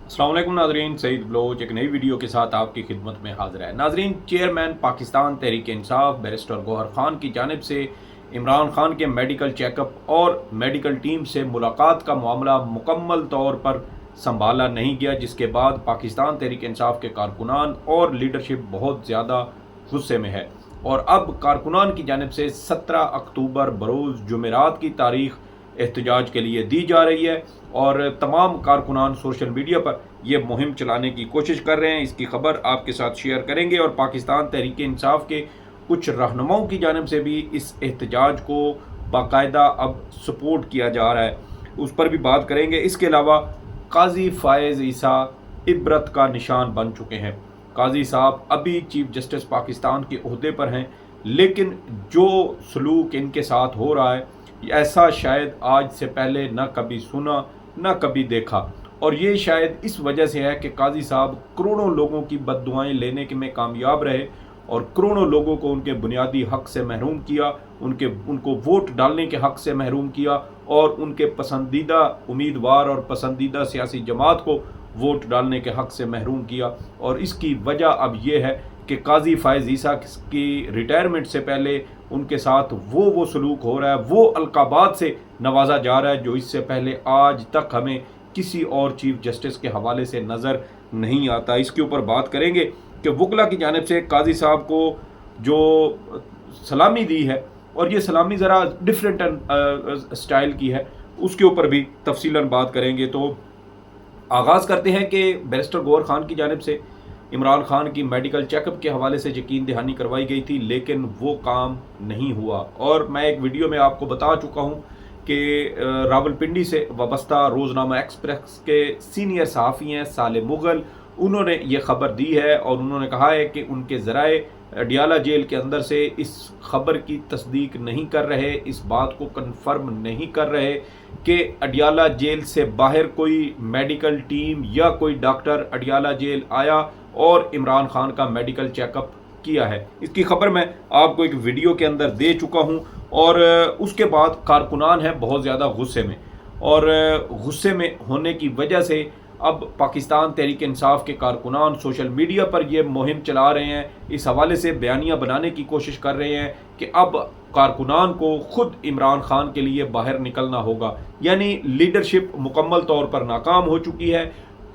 अस्सलाम वालेकुम नाजरीन, सईद बलोच एक नई वीडियो के साथ आपकी खिदमत में हाजिर है। नाजरीन, चेयरमैन पाकिस्तान तहरीक इंसाफ बैरिस्टर गौहर खान की जानिब से इमरान खान के मेडिकल चेकअप और मेडिकल टीम से मुलाकात का मामला मुकम्मल तौर पर संभाला नहीं गया, जिसके बाद पाकिस्तान तहरीक इंसाफ के कारकुनान और लीडरशिप बहुत ज़्यादा गुस्से में है। और अब कारकुनान की जानिब से 17 अक्टूबर बरोज़ जुमेरात की तारीख एहतजाज के लिए दी जा रही है और तमाम कारकुनान सोशल मीडिया पर यह मुहिम चलाने की कोशिश कर रहे हैं। इसकी खबर आपके साथ शेयर करेंगे और पाकिस्तान तहरीक इंसाफ के कुछ रहनुमाओं की जानिब से भी इस एहतजाज को बाकायदा अब सपोर्ट किया जा रहा है, उस पर भी बात करेंगे। इसके अलावा काजी फायज़ ईसा इबरत का निशान बन चुके हैं। काजी साहब अभी चीफ जस्टिस पाकिस्तान के ओहदे पर हैं, लेकिन जो सलूक इनके साथ हो रहा है ऐसा शायद आज से पहले न कभी सुना न कभी देखा। और ये शायद इस वजह से है कि काजी साहब करोड़ों लोगों की बद्दुआएं लेने के में कामयाब रहे और करोड़ों लोगों को उनके बुनियादी हक से महरूम किया, उनको वोट डालने के हक से महरूम किया और उनके पसंदीदा उम्मीदवार और पसंदीदा सियासी जमात को वोट डालने के हक से महरूम किया। और इसकी वजह अब ये है कि काजी फायज़ ईसा की रिटायरमेंट से पहले उनके साथ वो सलूक हो रहा है, वो अलकाबात से नवाजा जा रहा है जो इससे पहले आज तक हमें किसी और चीफ जस्टिस के हवाले से नज़र नहीं आता। इसके ऊपर बात करेंगे कि वकला की जानिब से काजी साहब को जो सलामी दी है और ये सलामी ज़रा डिफरेंट स्टाइल की है, उसके ऊपर भी तफसीलन बात करेंगे। तो आगाज़ करते हैं कि बैरिस्टर गौहर खान की जानिब से इमरान खान की मेडिकल चेकअप के हवाले से यकीन दहानी करवाई गई थी, लेकिन वो काम नहीं हुआ। और मैं एक वीडियो में आपको बता चुका हूँ कि रावलपिंडी से वाबस्ता रोज़नामा एक्सप्रेस के सीनियर सहाफ़ी हैं साले मुग़ल, उन्होंने ये ख़बर दी है और उन्होंने कहा है कि उनके ज़राए अडियाला जेल के अंदर से इस खबर की तस्दीक नहीं कर रहे, इस बात को कन्फर्म नहीं कर रहे कि अडियाला जेल से बाहर कोई मेडिकल टीम या कोई डॉक्टर अडियाला जेल आया और इमरान खान का मेडिकल चेकअप किया है। इसकी खबर मैं आपको एक वीडियो के अंदर दे चुका हूं। और उसके बाद कारकुनान है बहुत ज़्यादा गुस्से में, और गुस्से में होने की वजह से अब पाकिस्तान तहरीक इंसाफ के कारकुनान सोशल मीडिया पर यह मुहिम चला रहे हैं, इस हवाले से बयानियाँ बनाने की कोशिश कर रहे हैं कि अब कारकुनान को ख़ुद इमरान खान के लिए बाहर निकलना होगा। यानी लीडरशिप मुकम्मल तौर पर नाकाम हो चुकी है।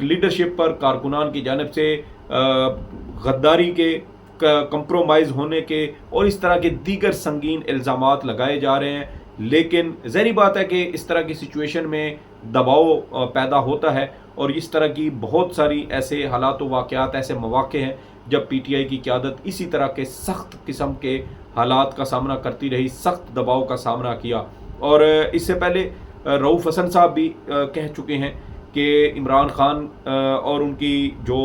लीडरशिप पर कारकुनान की जानिब से गद्दारी के, कंप्रोमाइज़ होने के और इस तरह के दीगर संगीन इल्ज़ामात लगाए जा रहे हैं। लेकिन ज़ाहिर बात है कि इस तरह की सिचुएशन में दबाव पैदा होता है और इस तरह की बहुत सारी ऐसे हालात व वाक़यात, ऐसे मौक़े हैं जब पीटीआई की क़यादत इसी तरह के सख्त किस्म के हालात का सामना करती रही, सख्त दबाव का सामना किया। और इससे पहले रऊफ़ हसन साहब भी कह चुके हैं कि इमरान खान और उनकी जो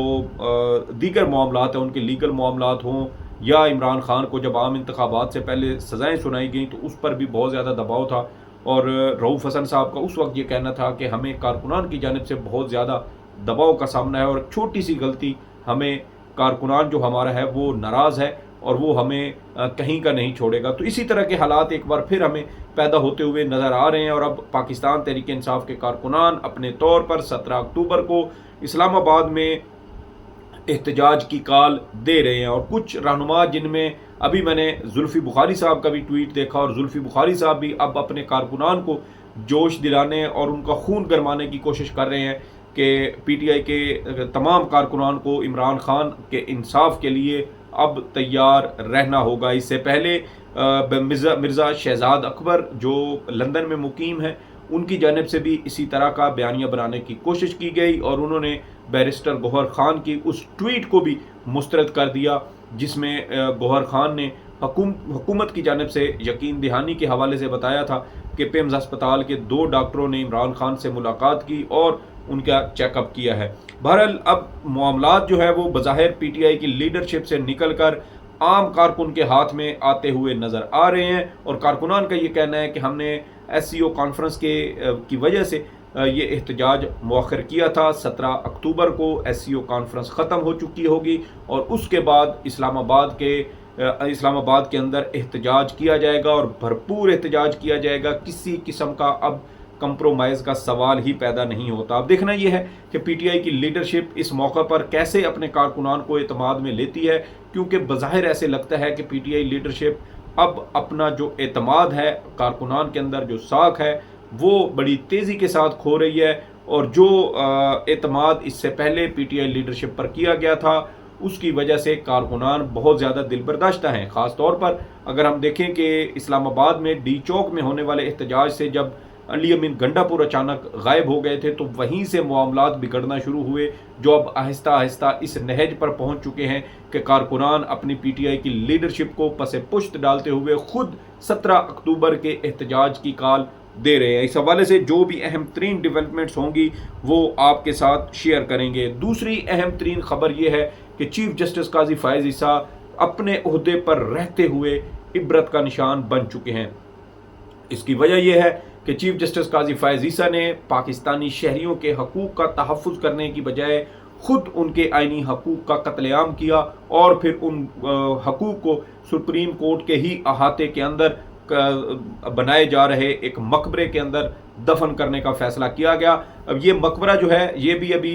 दीगर मामलात हैं, उनके लीगल मामलात हों या इमरान खान को जब आम इंतखाबात से पहले सज़ाएँ सुनाई गई तो उस पर भी बहुत ज़्यादा दबाव था। और रऊफ़ हसन साहब का उस वक्त ये कहना था कि हमें कारकुनान की जानिब से बहुत ज़्यादा दबाव का सामना है और छोटी सी गलती हमें कारकुनान जो हमारा है वो नाराज़ है और वो हमें कहीं का नहीं छोड़ेगा। तो इसी तरह के हालात एक बार फिर हमें पैदा होते हुए नज़र आ रहे हैं और अब पाकिस्तान तहरीक इंसाफ के कारकुनान अपने तौर पर 17 अक्टूबर को इस्लामाबाद में एहतजाज की कॉल दे रहे हैं। और कुछ रहनुमा, जिनमें अभी मैंने जुल्फ़ी बुखारी साहब का भी ट्वीट देखा, और जुल्फ़ी बुखारी साहब भी अब अपने कारकुनान को जोश दिलाने और उनका खून गरमाने की कोशिश कर रहे हैं कि पीटीआई के तमाम कारकुनान को इमरान खान के इंसाफ के लिए अब तैयार रहना होगा। इससे पहले मिर्ज़ा शहजाद अकबर जो लंदन में मुकीम है, उनकी जानिब से भी इसी तरह का बयानिया बनाने की कोशिश की गई और उन्होंने बैरिस्टर गौहर खान की उस ट्वीट को भी मुस्तरद कर दिया जिसमें गौहर खान ने हुकूमत की जानिब से यकीन दहानी के हवाले से बताया था कि पिम्स अस्पताल के 2 डॉक्टरों ने इमरान खान से मुलाकात की और उनका चेकअप किया है। बहरहाल अब मामलात जो है वो बज़ाहिर पीटीआई की लीडरशिप से निकल कर आम कारकुन के हाथ में आते हुए नज़र आ रहे हैं। और कारकुनान का ये कहना है कि हमने एससीओ कॉन्फ्रेंस की वजह से ये एहतजाज मौखर किया था। 17 अक्टूबर को एससीओ कॉन्फ्रेंस ख़त्म हो चुकी होगी और उसके बाद इस्लामाबाद के अंदर एहतजाज किया जाएगा और भरपूर एहतजाज किया जाएगा। किसी किस्म का अब कंप्रोमाइज़ का सवाल ही पैदा नहीं होता। अब देखना यह है कि पीटीआई की लीडरशिप इस मौका पर कैसे अपने कारकुनान को एतमाद में लेती है, क्योंकि बज़ाहिर ऐसे लगता है कि पीटीआई लीडरशिप अब अपना जो एतमाद है कारकुनान के अंदर, जो साख है, वो बड़ी तेज़ी के साथ खो रही है। और जो एतमाद इससे पहले पीटीआई लीडरशिप पर किया गया था, उसकी वजह से कारकुनान बहुत ज़्यादा दिलबर्दाश्ता हैं। ख़ास तौर पर अगर हम देखें कि इस्लामाबाद में डी चौक में होने वाले एहतजाज से जब अली अमीन गंडापुर अचानक गायब हो गए थे, तो वहीं से मामलात बिगड़ना शुरू हुए, जो अब आहिस्ता आहिस्ता इस नहज पर पहुंच चुके हैं कि कारकुनान अपनी पीटीआई की लीडरशिप को पसे पुश्त डालते हुए खुद 17 अक्टूबर के एहतजाज की कॉल दे रहे हैं। इस हवाले से जो भी अहम तरीन डेवलपमेंट्स होंगी वो आपके साथ शेयर करेंगे। दूसरी अहम तरीन खबर यह है कि चीफ जस्टिस काजी फ़ाइज़ ईसा अपने ओहदे पर रहते हुए इबरत का निशान बन चुके हैं। इसकी वजह यह है कि चीफ जस्टिस काजी फ़ाइज़ ईसा ने पाकिस्तानी शहरियों के हकूक़ का तहफ़्फ़ुज़ करने की बजाय खुद उनके आइनी हकूक़ का कत्लेआम किया और फिर उन हकूक़ को सुप्रीम कोर्ट के ही अहाते के अंदर बनाए जा रहे एक मकबरे के अंदर दफन करने का फैसला किया गया। अब ये मकबरा जो है ये भी अभी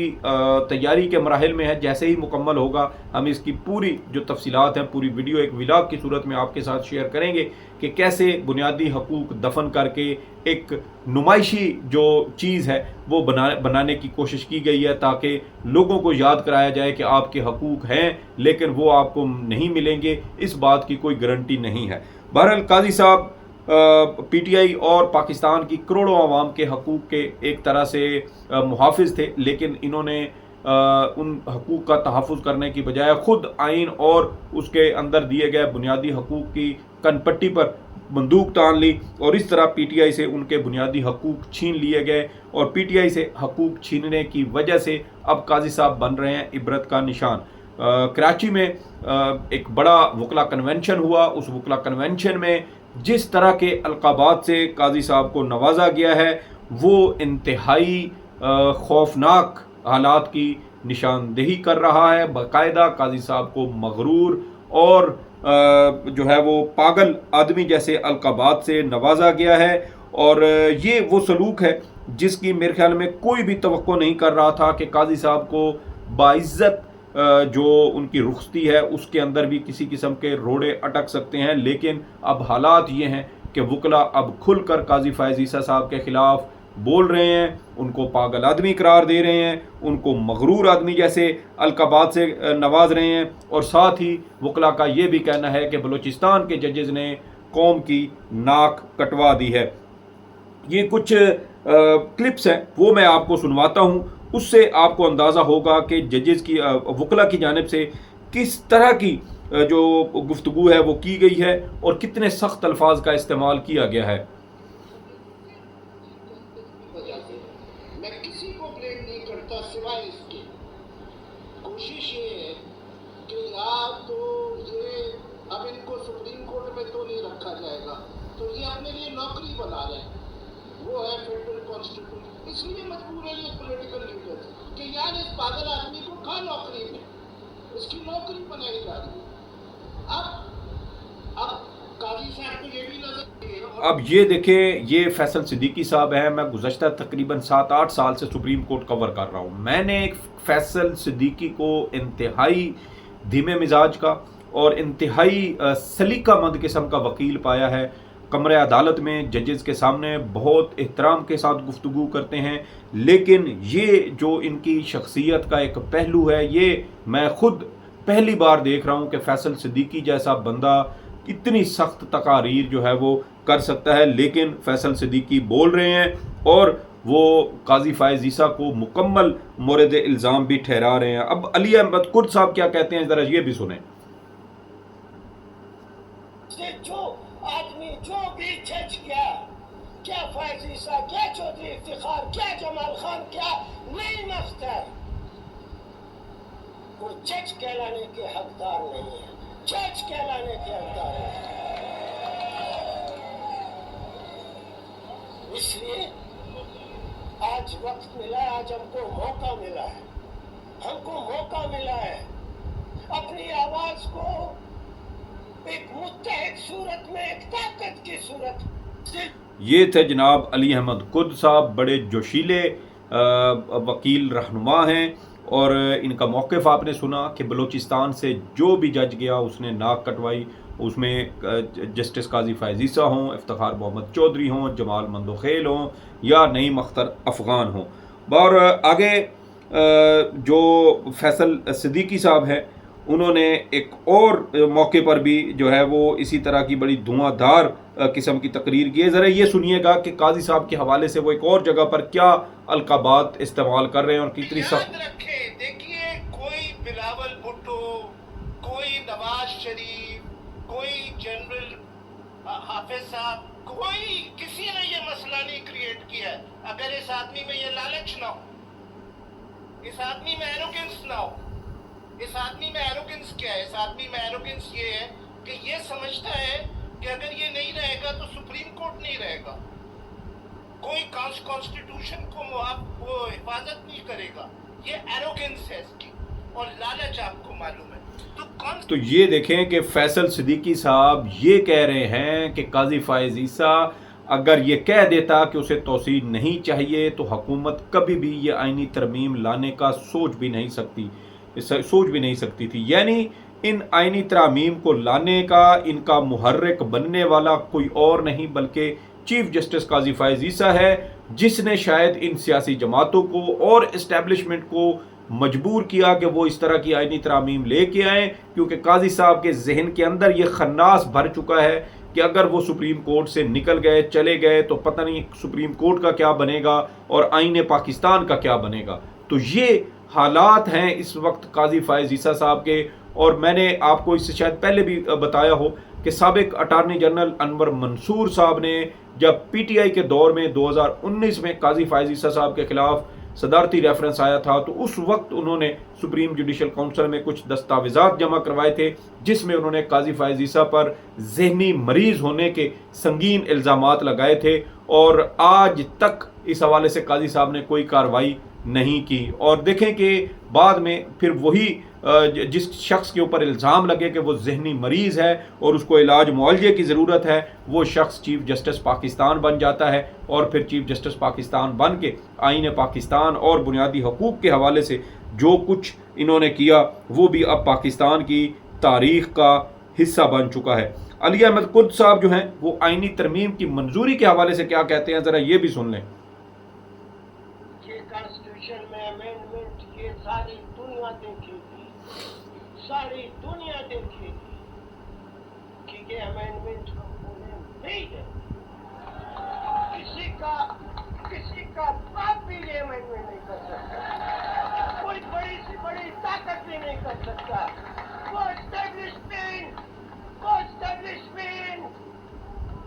तैयारी के मराहिल में है। जैसे ही मुकम्मल होगा हम इसकी पूरी जो तफसीलात हैं, पूरी वीडियो एक व्लॉग की सूरत में आपके साथ शेयर करेंगे कि कैसे बुनियादी हकूक़ दफन करके एक नुमाइशी जो चीज़ है वो बनाने की कोशिश की गई है, ताकि लोगों को याद कराया जाए कि आपके हकूक़ हैं लेकिन वो आपको नहीं मिलेंगे, इस बात की कोई गारंटी नहीं है। बहरहाल काजी साहब पीटीआई और पाकिस्तान की करोड़ों आवाम के हकूक़ के एक तरह से मुहाफ़िज़ थे, लेकिन इन्होंने उन हकूक़ का तहफ़्फ़ुज़ करने की बजाय ख़ुद आइन और उसके अंदर दिए गए बुनियादी हकूक़ की कनपट्टी पर बंदूक तान ली और इस तरह पीटीआई से उनके बुनियादी हकूक़ छीन लिए गए। और पीटीआई से हकूक़ छीनने की वजह से अब काजी साहब बन रहे हैं इबरत का निशान। कराची में एक बड़ा वकला कन्वेंशन हुआ। उस वकला कन्वेंशन में जिस तरह के अलक़ाबात से काजी साहब को नवाजा गया है वो इंतहाई खौफनाक हालात की निशानदेही कर रहा है। बाकायदा काजी साहब को मगरूर और जो है वो पागल आदमी जैसे अलक़ाबात से नवाजा गया है। और ये वो सलूक है जिसकी मेरे ख्याल में कोई भी तवक्को नहीं कर रहा था कि काजी साहब को बाइज़्ज़त जो उनकी रुखसती है उसके अंदर भी किसी किस्म के रोड़े अटक सकते हैं। लेकिन अब हालात ये हैं कि वकला अब खुलकर काजी फ़ाइज़ ईसा साहब के ख़िलाफ़ बोल रहे हैं, उनको पागल आदमी करार दे रहे हैं, उनको मगरूर आदमी जैसे अलक़ाबात से नवाज रहे हैं। और साथ ही वकला का ये भी कहना है कि बलूचिस्तान के जजेज़ ने कौम की नाक कटवा दी है। ये कुछ क्लिप्स हैं वो मैं आपको सुनवाता हूँ, उससे आपको अंदाज़ा होगा कि जजेस की वकला की जानिब से किस तरह की जो गुफ्तगू है वो की गई है और कितने सख्त अल्फाज का इस्तेमाल किया गया है। मैं किसी को ब्लेम नहीं करता सिवाय इसके। कोशिश ये है कि या तो ये अब इनको सुप्रीम कोर्ट में तो नहीं रखा जाएगा, तो ये अपने लिए नौकरी बना रहे हैं, वो है फेडरल कॉन्स्टिट्यूशन। इसलिए मजबूर है ये पॉलिटिकल लीडर्स कि यार इस पागल आदमी को कहाँ नौकरी में, इसकी नौकरी बनाई जा रही है। अब काजी साहब को ये भी नजर, अब ये देखें, ये फैसल सिद्दीकी साहब हैं। मैं गुज़श्ता तकरीबन 7-8 साल से सुप्रीम कोर्ट कवर कर रहा हूँ। मैंने फैसल सिद्दीकी को इंतहाई धीमे मिजाज का और इंतहाई सलीकामंद किस्म का वकील पाया है। कमरे अदालत में जजेस के सामने बहुत एहतराम के साथ गुफ्तगू करते हैं, लेकिन ये जो इनकी शख्सियत का एक पहलू है ये मैं ख़ुद पहली बार देख रहा हूँ कि फैसल सिद्दीकी जैसा बंदा इतनी सख्त तकारीर जो है वो कर सकता है। लेकिन फैसल सिद्दीकी बोल रहे हैं और वो काजी फ़ाइज़ ईसा को मुकम्मल मोरद इल्ज़ाम भी ठहरा रहे हैं। अब अली अहमद कुर्द साहब क्या कहते हैं, ज़रा ये भी सुने। जो भी जज क्या फ़ाइज़ ईसा, क्या चौधरी इफ्तिखार, क्या जमाल खान, क्या नईम अख्तर, वो जज कहलाने के हकदार नहीं है, जज कहलाने के हकदार नहीं। इसलिए आज वक्त मिला है, आज हमको मौका मिला है अपनी आवाज को एक मुत्तहिद सूरत में, एक ताकत की सूरत یہ تھے جناب علی احمد کرد صاحب، بڑے جوشیلے وکیل رہنما ہیں، اور ان کا موقف آپ نے سنا کہ بلوچستان سے جو بھی جج گیا اس نے ناک کٹوائی، اس میں جسٹس قاضی فائز عیسیٰ ہوں، افتخار محمد چودھری ہوں، جمال مندوخیل ہوں یا نعیم اختر افغان ہوں۔ اور آگے جو فیصل صدیقی صاحب ہیں، انہوں نے ایک اور موقع پر بھی جو ہے وہ اسی طرح کی بڑی دھواں دھار قسم کی تقریر کی ہے۔ ذرا یہ سنیے گا کہ قاضی صاحب کے حوالے سے وہ ایک اور جگہ پر کیا القابات استعمال کر رہے ہیں اور کتنی سخت۔ یاد رکھیں، دیکھیے، کوئی بلاول بھٹو، کوئی نواز شریف، کوئی جنرل حافظ صاحب، کوئی کسی نے یہ مسئلہ نہیں کریٹ کیا ہے اگر اس آدمی میں یہ لالچ نہ ہو، اس آدمی میں ایروگنس نہ ہو۔ اس آدمی میں ایروگنس کیا ہے؟ اس آدمی میں ایروگنس یہ ہے کہ یہ سمجھتا ہے کہ اگر یہ نہیں رہے گا تو سپریم کورٹ نہیں رہے گا، کوئی کانسٹیٹیوشن کو وہ حفاظت نہیں کرے گا۔ یہ ایروگنس ہے اس کی، اور لالچ آپ کو معلوم ہے۔ تو یہ دیکھیں کہ فیصل صدیقی صاحب یہ کہہ رہے ہیں کہ قاضی فائز عیسیٰ اگر یہ کہہ دیتا کہ اسے توسیع نہیں چاہیے تو حکومت کبھی بھی یہ آئینی ترمیم لانے کا سوچ بھی نہیں سکتی تھی۔ یعنی ان آئینی ترامیم کو لانے کا ان کا محرک بننے والا کوئی اور نہیں بلکہ چیف جسٹس قاضی فائز عیسیٰ ہے، جس نے شاید ان سیاسی جماعتوں کو اور اسٹیبلشمنٹ کو مجبور کیا کہ وہ اس طرح کی آئینی ترامیم لے کے آئیں، کیونکہ قاضی صاحب کے ذہن کے اندر یہ خناس بھر چکا ہے کہ اگر وہ سپریم کورٹ سے نکل گئے، چلے گئے، تو پتہ نہیں سپریم کورٹ کا کیا بنے گا اور آئین پاکستان کا کیا بنے گا۔ تو یہ حالات ہیں اس وقت قاضی فائز عیسیٰ صاحب کے، اور میں نے آپ کو اس سے شاید پہلے بھی بتایا ہو کہ سابق اٹارنی جنرل انور منصور صاحب نے جب پی ٹی آئی کے دور میں 2019 میں قاضی فائز عیسیٰ صاحب کے خلاف صدارتی ریفرنس آیا تھا، تو اس وقت انہوں نے سپریم جوڈیشل کونسل میں کچھ دستاویزات جمع کروائے تھے جس میں انہوں نے قاضی فائز عیسیٰ پر ذہنی مریض ہونے کے سنگین الزامات لگائے تھے، اور آج تک اس حوالے سے قاضی صاحب نے کوئی کارروائی نہیں کی۔ اور دیکھیں کہ بعد میں پھر وہی جس شخص کے اوپر الزام لگے کہ وہ ذہنی مریض ہے اور اس کو علاج معالجے کی ضرورت ہے، وہ شخص چیف جسٹس پاکستان بن جاتا ہے، اور پھر چیف جسٹس پاکستان بن کے آئین پاکستان اور بنیادی حقوق کے حوالے سے جو کچھ انہوں نے کیا وہ بھی اب پاکستان کی تاریخ کا حصہ بن چکا ہے۔ علی احمد کرد صاحب جو ہیں وہ آئینی ترمیم کی منظوری کے حوالے سے کیا کہتے ہیں، ذرا یہ بھی سن لیں۔ کانسٹیٹیوشن میں امینڈمنٹ یہ ساری دنیا دیکھے گی، ساری دنیا دیکھے گی کہ یہ امینڈمنٹ ہم نہیں ہے۔ کسی کا باپ بھی یہ امینڈمنٹ نہیں کر سکتا، کوئی بڑی سی بڑی طاقت بھی نہیں کر سکتا۔ وہ اسٹیبلشمنٹ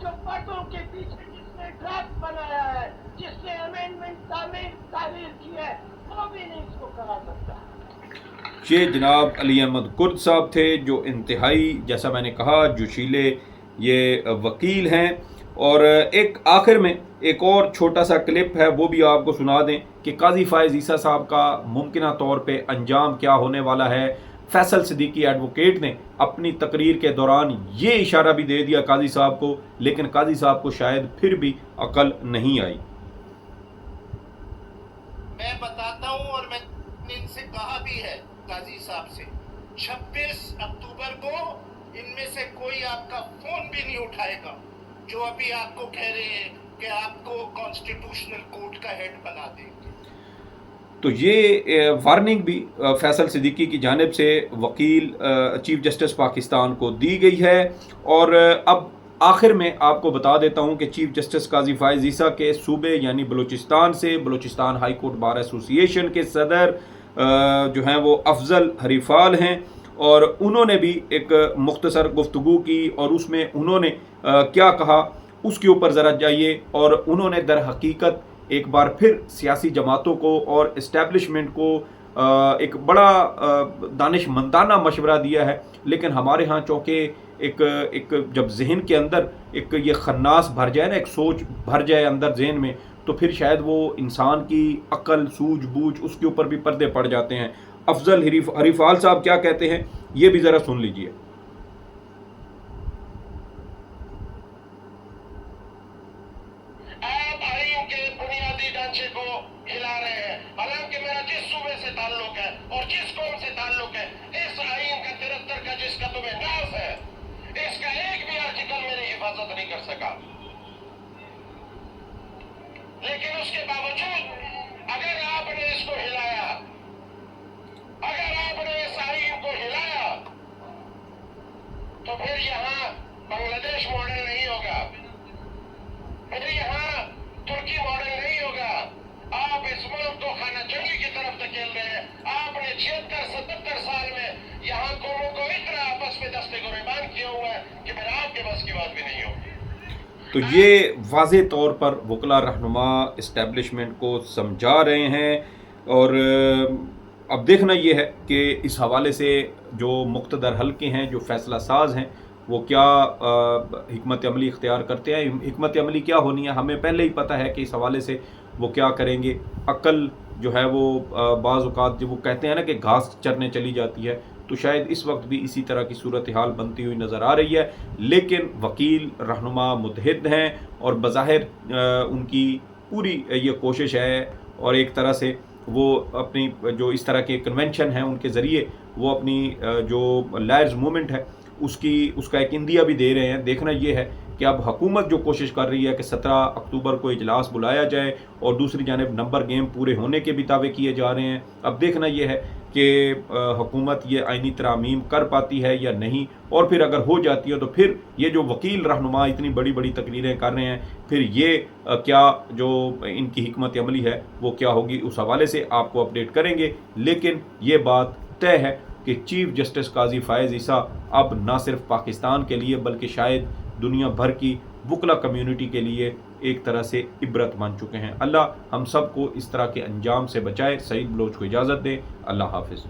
جو پردوں کے پیچھے جس نے ڈرافٹ بنایا ہے، جس نے امینڈمنٹ تعمیر کی ہے، وہ بھی نہیں اس کو کرا سکتا۔ یہ جناب علی احمد کرد صاحب تھے جو انتہائی، جیسا میں نے کہا، جوشیلے یہ وکیل ہیں۔ اور ایک آخر میں ایک اور چھوٹا سا کلپ ہے، وہ بھی آپ کو سنا دیں کہ قاضی فائز عیسیٰ صاحب کا ممکنہ طور پہ انجام کیا ہونے والا ہے۔ فیصل صدیقی ایڈوکیٹ نے اپنی تقریر کے دوران یہ اشارہ بھی دے دیا قاضی صاحب کو، لیکن قاضی صاحب کو شاید پھر بھی عقل نہیں آئی۔ میں بتاتا ہوں، اور میں نے ان سے کہا بھی ہے قاضی صاحب سے، 26 اکتوبر کو ان میں سے کوئی آپ کا فون بھی نہیں اٹھائے گا جو ابھی آپ کو کہہ رہے ہیں کہ آپ کو کانسٹیٹیوشنل کورٹ کا ہیڈ بنا دیں گے۔ تو یہ وارننگ بھی فیصل صدیقی کی جانب سے وکیل چیف جسٹس پاکستان کو دی گئی ہے۔ اور اب آخر میں آپ کو بتا دیتا ہوں کہ چیف جسٹس قاضی فائز عیسیٰ کے صوبے یعنی بلوچستان سے بلوچستان ہائی کورٹ بار ایسوسی ایشن کے صدر جو ہیں وہ افضل ہریفال ہیں، اور انہوں نے بھی ایک مختصر گفتگو کی، اور اس میں انہوں نے کیا کہا اس کے اوپر ذرا جائیے۔ اور انہوں نے در حقیقت ایک بار پھر سیاسی جماعتوں کو اور اسٹیبلشمنٹ کو ایک بڑا دانش مندانہ مشورہ دیا ہے، لیکن ہمارے ہاں چونکہ ایک جب ذہن کے اندر ایک یہ خناس بھر جائے نا، ایک سوچ بھر جائے اندر ذہن میں، تو پھر شاید وہ انسان کی عقل، سوجھ بوجھ، اس کے اوپر بھی پردے پڑ جاتے ہیں۔ افضل ہریفال صاحب کیا کہتے ہیں یہ بھی ذرا سن لیجئے۔ تعلق ہے اور جس قوم سے تعلق ہے، اس آئین کا 73 کا جس کا تمہیں ناز ہے، اس کا ایک بھی آرٹیکل میری حفاظت نہیں کر سکا. لیکن اس کے باوجود اگر آپ نے اس کو ہلایا، اگر آپ نے اس آئین کو ہلایا، تو پھر یہاں بنگلہ دیش ماڈل نہیں ہوگا، پھر یہاں ترکی ماڈل نہیں ہوگا. آپ اس ملک کو خانہ جنگی کی طرف دھکیل رہے ہیں. آپ نے 76-77 سال میں یہاں قوموں کو اتنا آپس میں دستے گریبان کیا ہوا ہے کہ پھر آپ کے بس کی بات بھی نہیں ہوگی. تو یہ واضح طور پر وکلا رہنما اسٹیبلشمنٹ کو سمجھا رہے ہیں، اور اب دیکھنا یہ ہے کہ اس حوالے سے جو مقتدر حلقے ہیں، جو فیصلہ ساز ہیں، وہ کیا حکمت عملی اختیار کرتے ہیں. حکمت عملی کیا ہونی ہے ہمیں پہلے ہی پتہ ہے کہ اس حوالے سے وہ کیا کریں گے. عقل جو ہے وہ بعض اوقات جب وہ کہتے ہیں نا کہ گھاس چرنے چلی جاتی ہے، تو شاید اس وقت بھی اسی طرح کی صورتحال بنتی ہوئی نظر آ رہی ہے. لیکن وکیل رہنما متحد ہیں اور بظاہر ان کی پوری یہ کوشش ہے، اور ایک طرح سے وہ اپنی جو اس طرح کے کنونشن ہیں ان کے ذریعے وہ اپنی جو لائرز موومنٹ ہے اس کا ایک اندیا بھی دے رہے ہیں. دیکھنا یہ ہے کہ اب حکومت جو کوشش کر رہی ہے کہ 17 اکتوبر کو اجلاس بلایا جائے، اور دوسری جانب نمبر گیم پورے ہونے کے بھی دعوے کیے جا رہے ہیں. اب دیکھنا یہ ہے کہ حکومت یہ آئینی ترامیم کر پاتی ہے یا نہیں، اور پھر اگر ہو جاتی ہے تو پھر یہ جو وکیل رہنما اتنی بڑی بڑی تقریریں کر رہے ہیں، پھر یہ کیا جو ان کی حکمت عملی ہے وہ کیا ہوگی، اس حوالے سے آپ کو اپڈیٹ کریں گے. لیکن یہ بات طے ہے کہ چیف جسٹس قاضی فائز عیسیٰ اب نہ صرف پاکستان کے لیے بلکہ شاید دنیا بھر کی وکلا کمیونٹی کے لیے ایک طرح سے عبرت بن چکے ہیں. اللہ ہم سب کو اس طرح کے انجام سے بچائے. سعید بلوچ کو اجازت دے. اللہ حافظ.